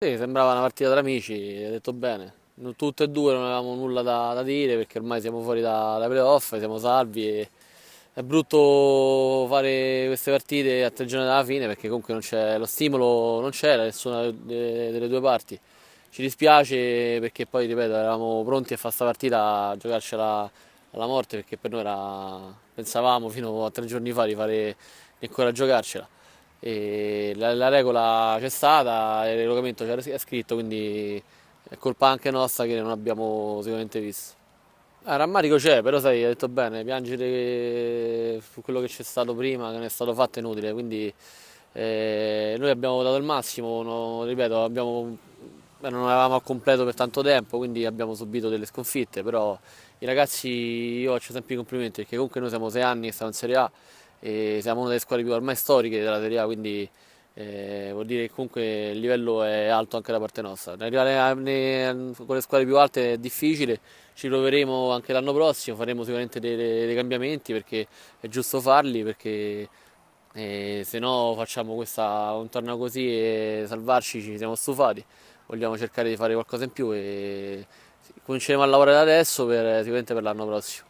Sì, sembrava una partita tra amici, hai detto bene. Tutte e due non avevamo nulla da dire perché ormai siamo fuori dai playoff, siamo salvi e è brutto fare queste partite a 3 giorni dalla fine perché comunque non c'è lo stimolo, non c'era nessuna delle due parti. Ci dispiace perché poi, ripeto, eravamo pronti a fare questa partita, a giocarcela alla morte perché per noi pensavamo fino a 3 giorni fa di ancora giocarcela. E la regola c'è stata, il regolamento c'era scritto, quindi è colpa anche nostra che non abbiamo sicuramente visto. Rammarico c'è, però sai, hai detto bene, piangere su quello che c'è stato prima, che non è stato fatto è inutile, quindi noi abbiamo dato il massimo, ripeto, non eravamo al completo per tanto tempo, quindi abbiamo subito delle sconfitte, però i ragazzi io faccio sempre i complimenti perché comunque noi siamo 6 anni che stiamo in Serie A e siamo una delle squadre più ormai storiche della Serie A, quindi vuol dire che comunque il livello è alto anche da parte nostra. Arrivare con le squadre più alte è difficile, ci proveremo anche l'anno prossimo, faremo sicuramente dei cambiamenti perché è giusto farli, perché se no facciamo un torneo così e salvarci ci siamo stufati. Vogliamo cercare di fare qualcosa in più e cominceremo a lavorare adesso sicuramente per l'anno prossimo.